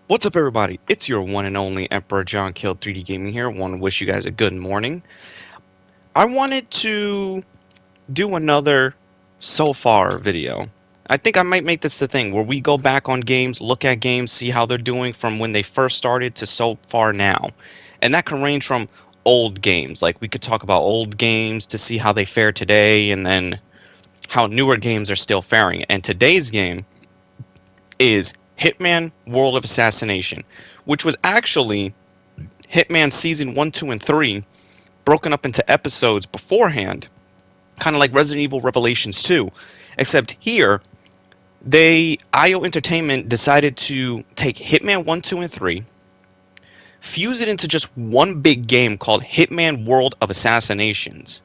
What's up, everybody? It's your one and only Emperor John Kill 3D Gaming here. Want to wish you guys a good morning. I wanted to do another so far video. I think I might make this the thing where we go back on games, look at games, see how they're doing from when they first started to so far now. And that can range from old games. Like we could talk about old games to see how they fare today and then how newer games are still faring. And today's game is Hitman World of Assassination, which was actually Hitman Season 1, 2, and 3 broken up into episodes beforehand, kind of like Resident Evil Revelations 2, except here, IO Entertainment decided to take Hitman 1, 2, and 3, fuse it into just one big game called Hitman World of Assassinations,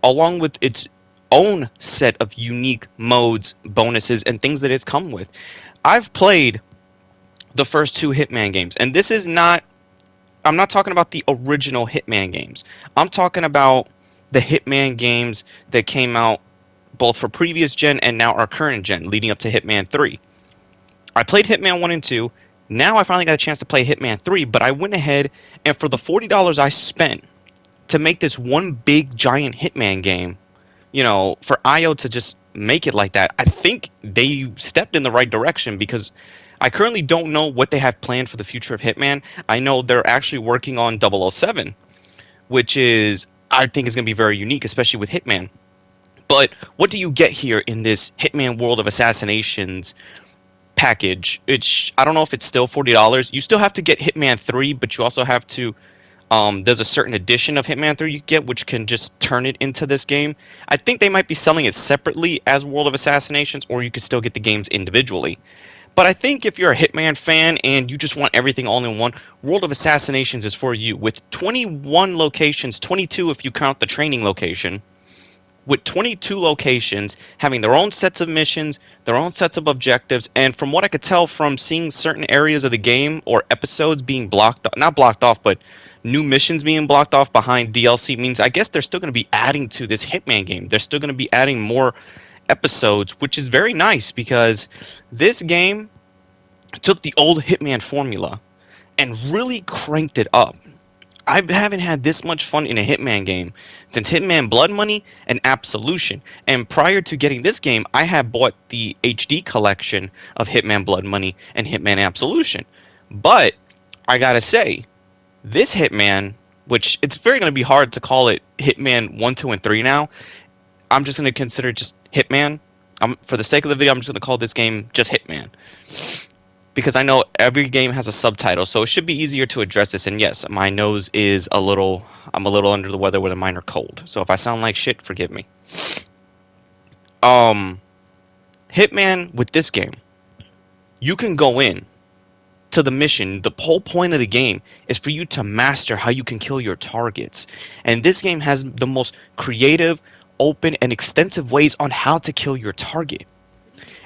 along with its own set of unique modes, bonuses, and things that it's come with. I've played the first two Hitman games, and this is not, I'm not talking about the original Hitman games. I'm talking about the Hitman games that came out both for previous gen and now our current gen, leading up to Hitman 3. I played Hitman 1 and 2. Now I finally got a chance to play Hitman 3, but I went ahead and for the $40 I spent to make this one big giant Hitman game, for IO to just make it like that, I think they stepped in the right direction because I currently don't know what they have planned for the future of Hitman. I know they're actually working on 007, which is, I think, is going to be very unique, especially with Hitman. But what do you get here in this Hitman World of Assassinations package? I don't know if it's still $40. You still have to get Hitman 3, but you also have to there's a certain edition of Hitman 3 you get, which can just turn it into this game. I think they might be selling it separately as World of Assassinations, or you could still get the games individually. But I think if you're a Hitman fan and you just want everything all in one, World of Assassinations is for you. With 21 locations, 22 if you count the training location, with 22 locations, having their own sets of missions, their own sets of objectives, and from what I could tell from seeing certain areas of the game or episodes being blocked, not blocked off, but new missions being blocked off behind DLC means I guess they're still going to be adding to this Hitman game. They're still going to be adding more episodes, which is very nice because this game took the old Hitman formula and really cranked it up. I haven't had this much fun in a Hitman game since Hitman Blood Money and Absolution. And prior to getting this game, I had bought the HD collection of Hitman Blood Money and Hitman Absolution. But I gotta say, this Hitman, which it's very going to be hard to call it Hitman 1, 2, and 3 now. I'm just going to consider it just Hitman. For the sake of the video, I'm just going to call this game just Hitman. Because I know every game has a subtitle, so it should be easier to address this. And yes, my nose is I'm a little under the weather with a minor cold. So if I sound like shit, forgive me. Hitman, with this game, you can go in to the mission. The whole point of the game is for you to master how you can kill your targets. And this game has the most creative, open, and extensive ways on how to kill your target.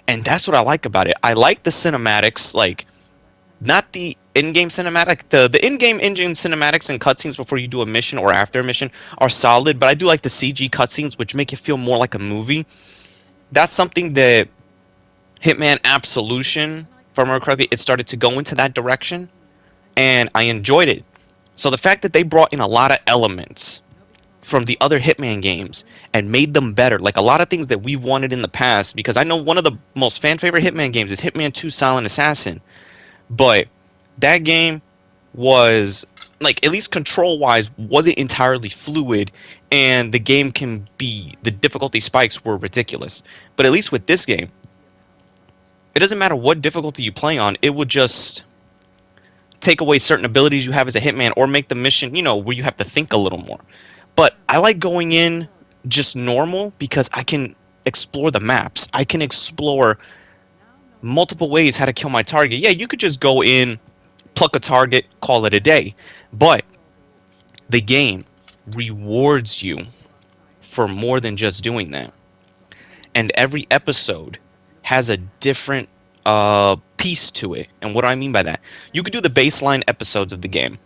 And that's what I like about it. I like the cinematics, like, not the in-game cinematic. The in-game engine cinematics and cutscenes before you do a mission or after a mission are solid, but I do like the CG cutscenes, which make it feel more like a movie. That's something that Hitman Absolution, if I remember correctly, it started to go into that direction, and I enjoyed it. So the fact that they brought in a lot of elements from the other Hitman games and made them better, like a lot of things that we've wanted in the past, because I know one of the most fan favorite Hitman games is Hitman 2 Silent Assassin, but that game was, like, at least control wise, wasn't entirely fluid, and the game the difficulty spikes were ridiculous. But at least with this game, it doesn't matter what difficulty you play on, it will just take away certain abilities you have as a Hitman or make the mission, where you have to think a little more. But I like going in just normal because I can explore the maps. I can explore multiple ways how to kill my target. Yeah, you could just go in, pluck a target, call it a day. But the game rewards you for more than just doing that. And every episode has a different piece to it. And what do I mean by that? You could do the baseline episodes of the game,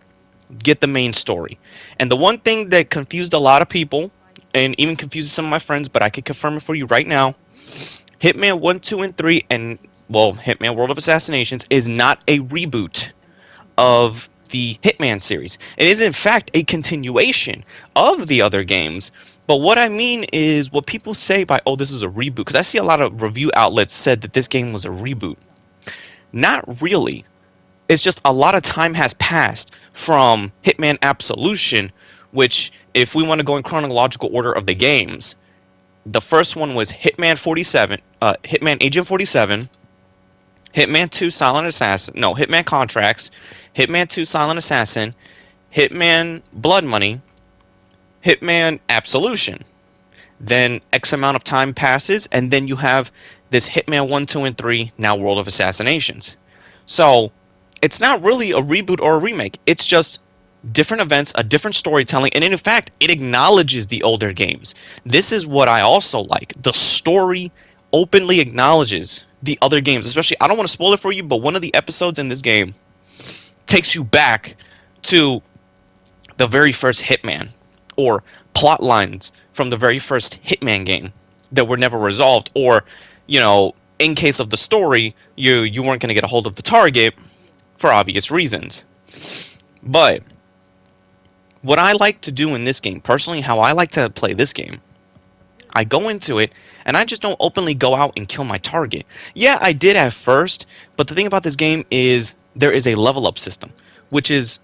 get the main story. And the one thing that confused a lot of people, and even confuses some of my friends, but I can confirm it for you right now, Hitman 1, 2, and 3, and well, Hitman World of Assassinations is not a reboot of the Hitman series. It is, in fact, a continuation of the other games. But what I mean is what people say by, oh, this is a reboot, because I see a lot of review outlets said that this game was a reboot. Not really. It's just a lot of time has passed from Hitman Absolution, which, if we want to go in chronological order of the games, the first one was Hitman 47, Hitman Agent 47, Hitman 2 Silent Assassin, no, Hitman Contracts, Hitman 2 Silent Assassin, Hitman Blood Money, Hitman Absolution. Then X amount of time passes, and then you have this Hitman 1, 2, and 3, now World of Assassinations. So, it's not really a reboot or a remake. It's just different events, a different storytelling, and in fact, it acknowledges the older games. This is what I also like. The story openly acknowledges the other games. Especially, I don't want to spoil it for you, but one of the episodes in this game takes you back to the very first Hitman, or plot lines from the very first Hitman game that were never resolved, or, you know, in case of the story, you weren't going to get a hold of the target for obvious reasons. But what I like to do in this game, personally, how I like to play this game, I go into it and I just don't openly go out and kill my target. Yeah, I did at first, but the thing about this game is there is a level up system, which is,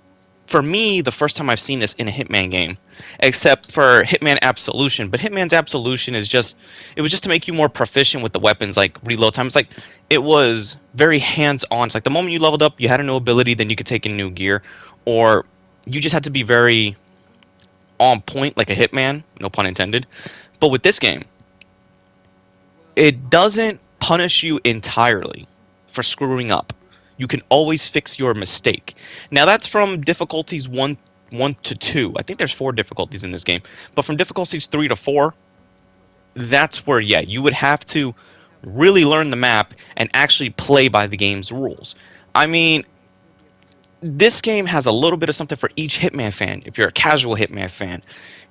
for me, the first time I've seen this in a Hitman game, except for Hitman Absolution. But Hitman's Absolution is just, it was just to make you more proficient with the weapons, like reload time. It's like, it was very hands-on. It's like the moment you leveled up, you had a new ability, then you could take in new gear, or you just had to be very on point, like a Hitman, no pun intended. But with this game, it doesn't punish you entirely for screwing up. You can always fix your mistake. Now that's from difficulties 1 to 2. I think there's 4 difficulties in this game. But from difficulties 3 to 4, that's where, yeah, you would have to really learn the map and actually play by the game's rules. I mean, this game has a little bit of something for each Hitman fan. If you're a casual Hitman fan,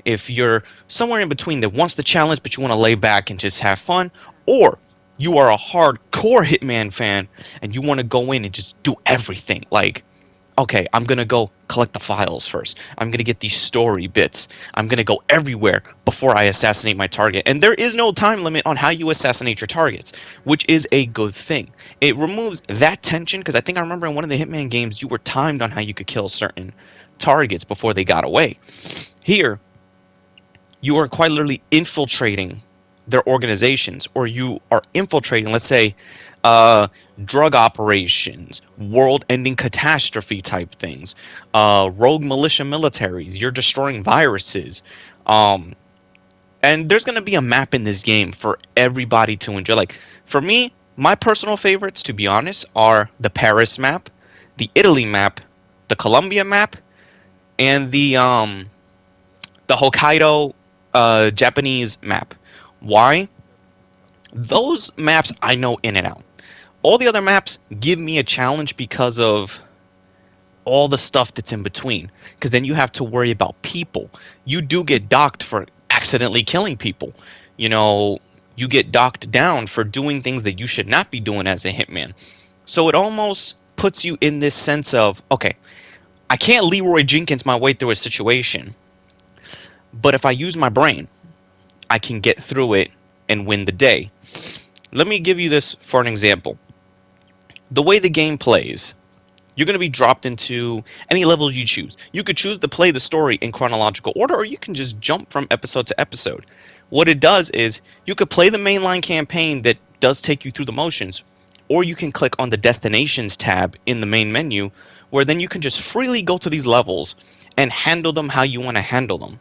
if you're somewhere in between that wants the challenge but you want to lay back and just have fun, or you are a hardcore Hitman fan and you want to go in and just do everything. Like, okay, I'm going to go collect the files first. I'm going to get these story bits. I'm going to go everywhere before I assassinate my target. And there is no time limit on how you assassinate your targets, which is a good thing. It removes that tension, because I think I remember in one of the Hitman games, you were timed on how you could kill certain targets before they got away. Here, you are quite literally infiltrating their organizations, or you are infiltrating, let's say, drug operations, world-ending catastrophe type things, rogue militia militaries. You're destroying viruses, and there's gonna be a map in this game for everybody to enjoy. Like, for me, my personal favorites, to be honest, are the Paris map, the Italy map, the Colombia map, and the Hokkaido Japanese map. Why? Those maps I know in and out. All the other maps give me a challenge because of all the stuff that's in between. Because then you have to worry about people. You do get docked for accidentally killing people. You know, you get docked down for doing things that you should not be doing as a hitman. So it almost puts you in this sense of, okay, I can't Leroy Jenkins my way through a situation, but if I use my brain, I can get through it and win the day. Let me give you this for an example. The way the game plays, you're going to be dropped into any level you choose. You could choose to play the story in chronological order, or you can just jump from episode to episode. What it does is, you could play the mainline campaign that does take you through the motions, or you can click on the Destinations tab in the main menu, where then you can just freely go to these levels and handle them how you want to handle them.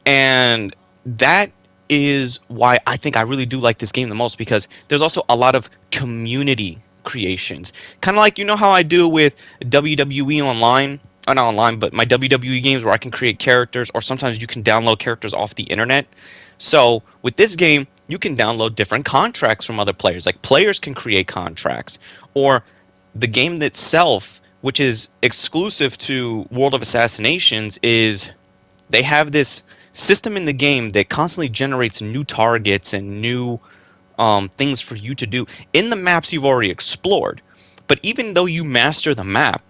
And that is why I think I really do like this game the most, because there's also a lot of community creations. Kind of like, you know how I do with WWE Online, or not online, but my WWE games where I can create characters, or sometimes you can download characters off the internet. So with this game, you can download different contracts from other players. Like, players can create contracts, or the game itself, which is exclusive to World of Assassinations, is they have this system in the game that constantly generates new targets and new things for you to do in the maps you've already explored. But even though you master the map,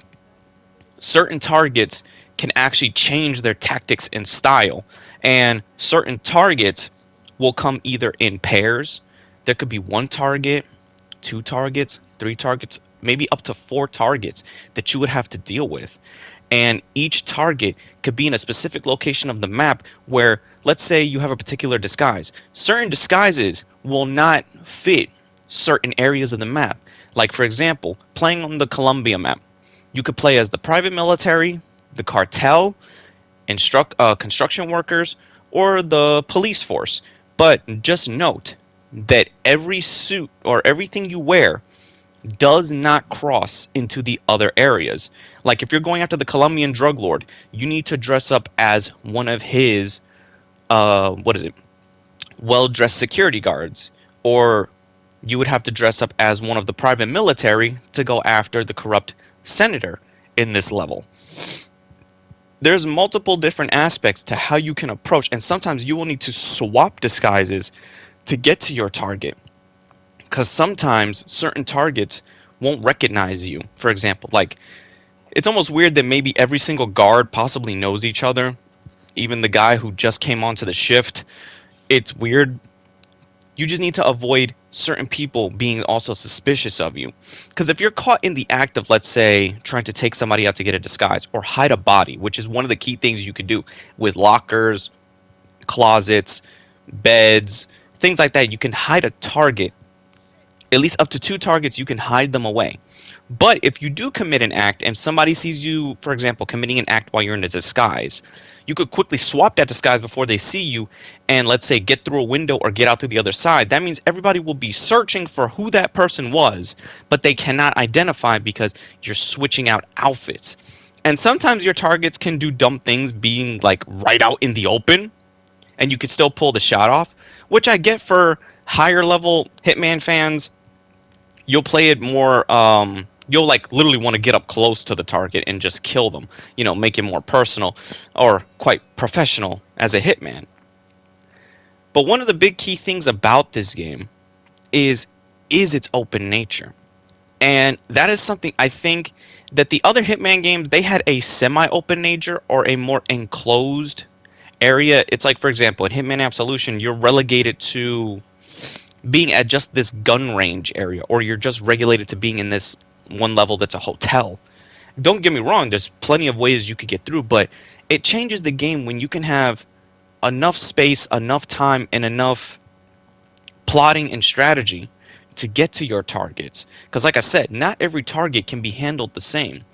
certain targets can actually change their tactics and style. And certain targets will come either in pairs. There could be one target, two targets, three targets, maybe up to four targets that you would have to deal with. And each target could be in a specific location of the map where, let's say you have a particular disguise. Certain disguises will not fit certain areas of the map. Like, for example, playing on the Colombia map, you could play as the private military, the cartel, construction workers, or the police force. But just note that every suit or everything you wear does not cross into the other areas. Like if you're going after the Colombian drug lord, you need to dress up as one of his well-dressed security guards, or you would have to dress up as one of the private military to go after the corrupt senator in this level. There's multiple different aspects to how you can approach, and sometimes you will need to swap disguises to get to your target, because sometimes certain targets won't recognize you. For example, like, it's almost weird that maybe every single guard possibly knows each other, even the guy who just came onto the shift. It's weird. You just need to avoid certain people being also suspicious of you. Because if you're caught in the act of, let's say, trying to take somebody out to get a disguise or hide a body, which is one of the key things you could do with lockers, closets, beds, things like that, you can hide a target. At least up to two targets, you can hide them away. But if you do commit an act and somebody sees you, for example, committing an act while you're in a disguise, you could quickly swap that disguise before they see you and, let's say, get through a window or get out through the other side. That means everybody will be searching for who that person was, but they cannot identify because you're switching out outfits. And sometimes your targets can do dumb things being like right out in the open, and you could still pull the shot off, which I get for higher level Hitman fans. You'll play it more, you'll like literally want to get up close to the target and just kill them, make it more personal or quite professional as a hitman. But one of the big key things about this game is its open nature. And that is something I think that the other Hitman games, they had a semi-open nature or a more enclosed area. It's like, for example, in Hitman Absolution, you're relegated to being at just this gun range area, or you're just regulated to being in this one level that's a hotel. Don't get me wrong, there's plenty of ways you could get through, but it changes the game when you can have enough space, enough time, and enough plotting and strategy to get to your targets. Because like I said, not every target can be handled the same.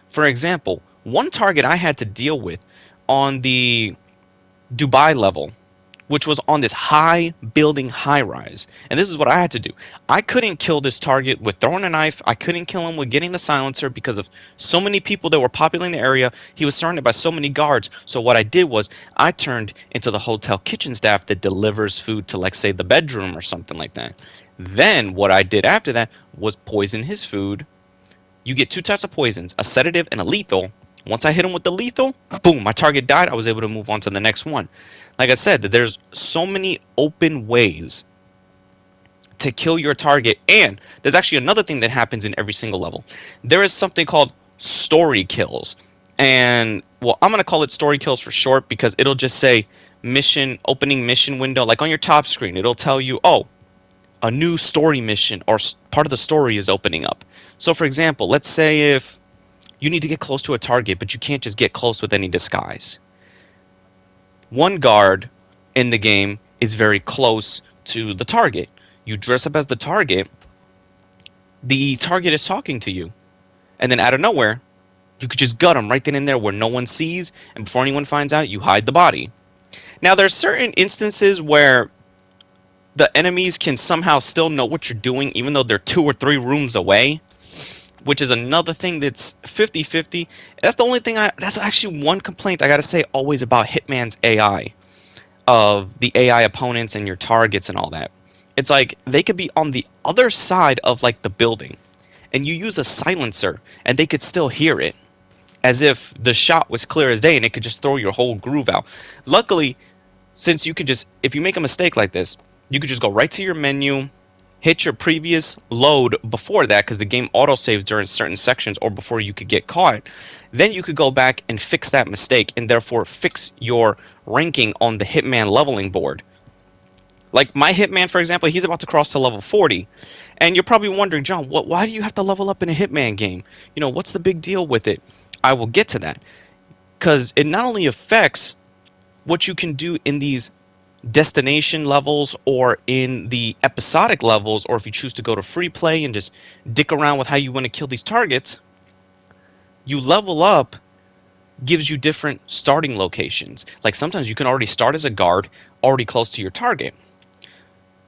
For example, one target I had to deal with on the Dubai level, which was on this high building high rise. And this is what I had to do. I couldn't kill this target with throwing a knife. I couldn't kill him with getting the silencer because of so many people that were populating the area. He was surrounded by so many guards. So what I did was I turned into the hotel kitchen staff that delivers food to, like, say, the bedroom or something like that. Then what I did after that was poison his food. You get two types of poisons, a sedative and a lethal. Once I hit him with the lethal, boom, my target died. I was able to move on to the next one. Like I said, that there's so many open ways to kill your target. And there's actually another thing that happens in every single level. There is something called story kills. And, well, I'm going to call it story kills for short because it'll just say opening mission window. Like on your top screen, it'll tell you, oh, a new story mission or part of the story is opening up. So, for example, let's say if you need to get close to a target, but you can't just get close with any disguise. One guard in the game is very close to the target. You dress up as the target is talking to you. And then out of nowhere, you could just gut him right then and there where no one sees, and before anyone finds out, you hide the body. Now, there's certain instances where the enemies can somehow still know what you're doing, even though they're 2 or 3 rooms away, which is another thing that's 50-50. That's the only thing that's actually one complaint I gotta say always about Hitman's AI, of the AI opponents and your targets and all that. It's like they could be on the other side of like the building, and you use a silencer, and they could still hear it, as if the shot was clear as day, and it could just throw your whole groove out. Luckily, since you can just, if you make a mistake like this, you could just go right to your menu, hit your previous load before that, because the game autosaves during certain sections or before you could get caught, then you could go back and fix that mistake and therefore fix your ranking on the Hitman leveling board. Like my Hitman, for example, he's about to cross to level 40. And you're probably wondering, John, why do you have to level up in a Hitman game? You know, what's the big deal with it? I will get to that. Because it not only affects what you can do in these destination levels or in the episodic levels, or if you choose to go to free play and just dick around with how you want to kill these targets, you level up gives you different starting locations. Like sometimes you can already start as a guard, already close to your target.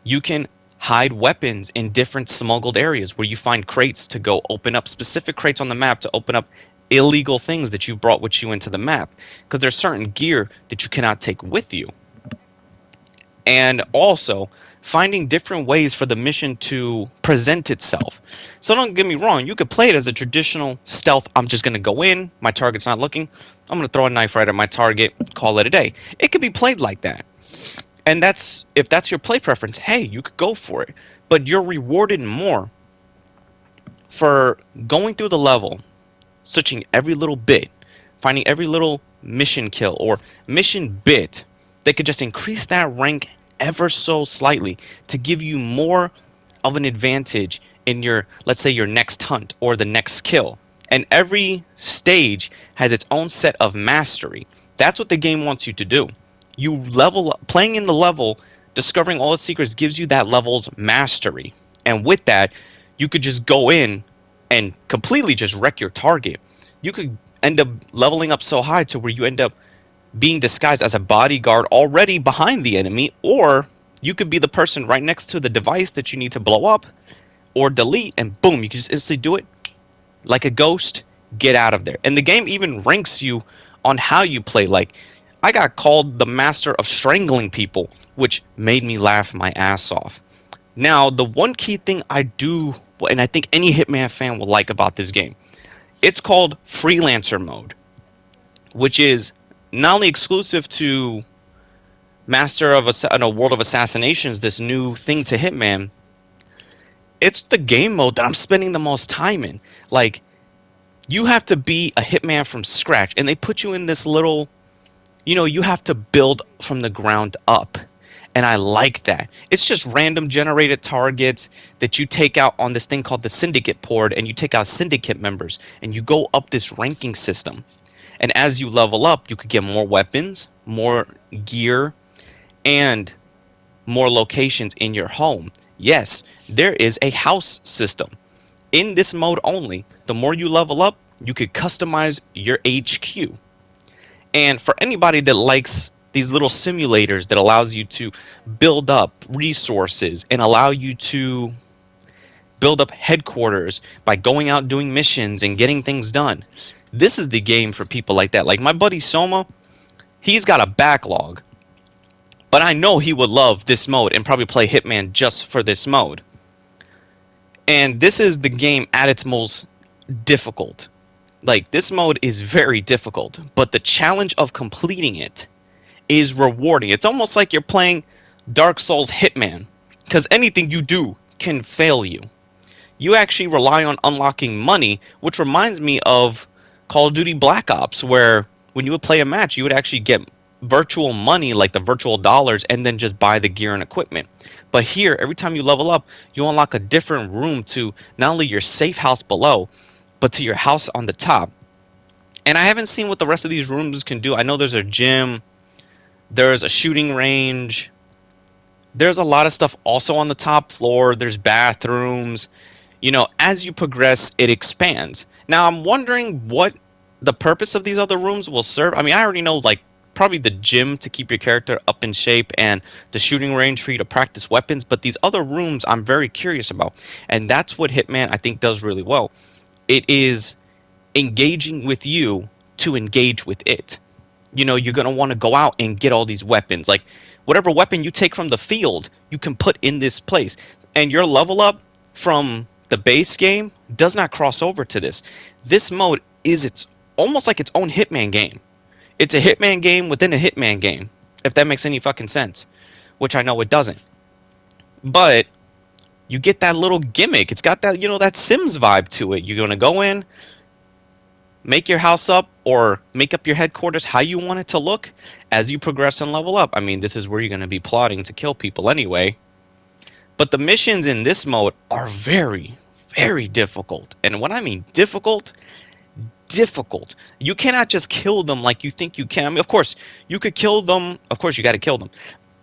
You can hide weapons in different smuggled areas where you find crates to go open up specific crates on the map to open up illegal things that you've brought with you into the map, because there's certain gear that you cannot take with you. And also finding different ways for the mission to present itself. So don't get me wrong, you could play it as a traditional stealth. I'm just going to go in, my target's not looking, I'm going to throw a knife right at my target, call it a day. It could be played like that. And that's, if that's your play preference, hey, you could go for it. But you're rewarded more for going through the level, searching every little bit, finding every little mission kill or mission bit that could just increase that rank ever so slightly to give you more of an advantage in your, let's say, your next hunt or the next kill. And every stage has its own set of mastery. That's what the game wants you to do. You level up, playing in the level, discovering all its secrets gives you that level's mastery. And with that, you could just go in and completely just wreck your target. You could end up leveling up so high to where you end up being disguised as a bodyguard already behind the enemy, or you could be the person right next to the device that you need to blow up or delete, and boom, you can just instantly do it like a ghost, get out of there. And the game even ranks you on how you play. Like, I got called the master of strangling people, which made me laugh my ass off. Now, the one key thing I do, and I think any Hitman fan will like about this game, it's called Freelancer Mode, which is not only exclusive to Master of a World of Assassinations, this new thing to Hitman, it's the game mode that I'm spending the most time in. Like, you have to be a Hitman from scratch, and they put you in this little, you know, you have to build from the ground up. And I like that. It's just random generated targets that you take out on this thing called the Syndicate board, and you take out Syndicate members, and you go up this ranking system. And as you level up, you could get more weapons, more gear, and more locations in your home. Yes, there is a house system. In this mode only, the more you level up, you could customize your HQ. And for anybody that likes these little simulators that allows you to build up resources and allow you to build up headquarters by going out doing missions and getting things done, this is the game for people like that. Like my buddy Soma, he's got a backlog, but I know he would love this mode and probably play Hitman just for this mode. And this is the game at its most difficult. Like, this mode is very difficult, but the challenge of completing it is rewarding. It's almost like you're playing Dark Souls Hitman, because anything you do can fail you. You actually rely on unlocking money, which reminds me of Call of Duty Black Ops, where when you would play a match, you would actually get virtual money, like the virtual dollars, and then just buy the gear and equipment. But here, every time you level up, you unlock a different room to not only your safe house below, but to your house on the top. And I haven't seen what the rest of these rooms can do. I know there's a gym, there's a shooting range, there's a lot of stuff also on the top floor, there's bathrooms. You know, as you progress, it expands. Now, I'm wondering what the purpose of these other rooms will serve. I mean, I already know, like, probably the gym to keep your character up in shape and the shooting range for you to practice weapons, but these other rooms I'm very curious about. And that's what Hitman, I think, does really well. It is engaging with you to engage with it. You know, you're going to want to go out and get all these weapons. Like, whatever weapon you take from the field, you can put in this place. And your level up from the base game does not cross over to this. This mode is its almost like its own Hitman game. It's a Hitman game within a Hitman game, if that makes any fucking sense, which I know it doesn't. But You get that little gimmick. It's got that, that Sims vibe to it. You're going to go in, make your house up, or make up your headquarters how you want it to look as you progress and level up. I mean, this is where you're going to be plotting to kill people anyway. But the missions in this mode are very, very difficult. And when I mean difficult, difficult. You cannot just kill them like you think you can. I mean, of course, you could kill them. Of course, you got to kill them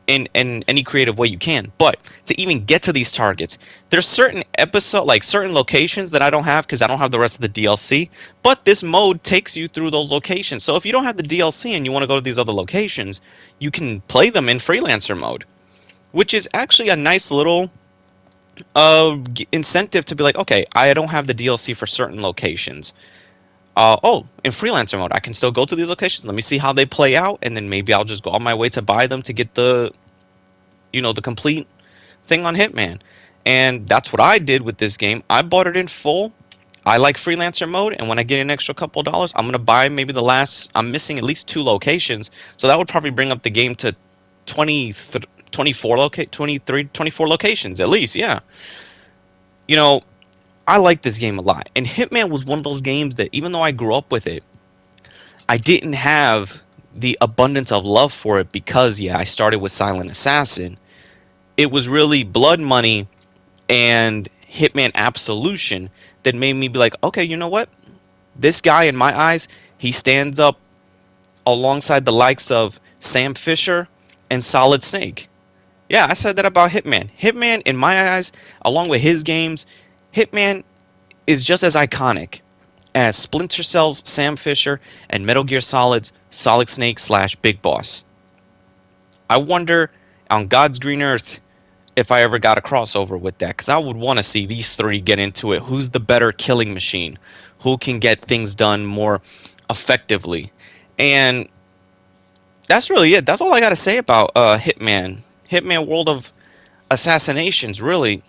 in any creative way you can. But to even get to these targets, there's certain certain locations that I don't have because I don't have the rest of the DLC. But this mode takes you through those locations. So if you don't have the DLC and you want to go to these other locations, you can play them in freelancer mode, which is actually a nice little incentive to be like, okay, I don't have the DLC for certain locations. Oh, in freelancer mode, I can still go to these locations. Let me see how they play out, and then maybe I'll just go on my way to buy them to get the complete thing on Hitman. And that's what I did with this game. I bought it in full. I like freelancer mode, and when I get an extra couple dollars, I'm gonna buy maybe the last. I'm missing at least 2 locations, so that would probably bring up the game to 24 locations at least. Yeah, you know, I like this game a lot. And Hitman was one of those games that even though I grew up with it, I didn't have the abundance of love for it because, yeah, I started with Silent Assassin. It was really Blood Money and Hitman Absolution that made me be like, okay, you know what? This guy, in my eyes, he stands up alongside the likes of Sam Fisher and Solid Snake. Yeah, I said that about Hitman. Hitman, in my eyes, along with his games, Hitman is just as iconic as Splinter Cell's Sam Fisher and Metal Gear Solid's Solid Snake slash Big Boss. I wonder on God's green earth if I ever got a crossover with that, because I would want to see these 3 get into it. Who's the better killing machine? Who can get things done more effectively? And that's really it. That's all I got to say about Hitman. Hitman World of Assassinations, really,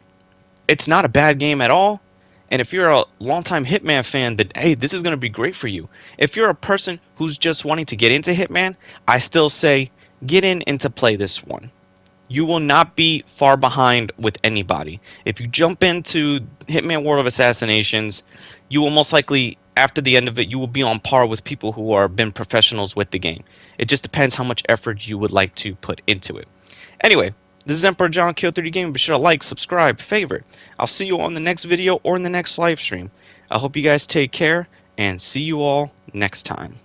it's not a bad game at all. And if you're a longtime Hitman fan, that hey, this is going to be great for you. If you're a person who's just wanting to get into Hitman, I still say get in and to play this one. You will not be far behind with anybody. If you jump into Hitman World of Assassinations, you will most likely, after the end of it, you will be on par with people who are been professionals with the game. It just depends how much effort you would like to put into it. Anyway, this is Emperor John Kill 3D Gaming. Be sure to like, subscribe, favorite. I'll see you on the next video or in the next live stream. I hope you guys take care and see you all next time.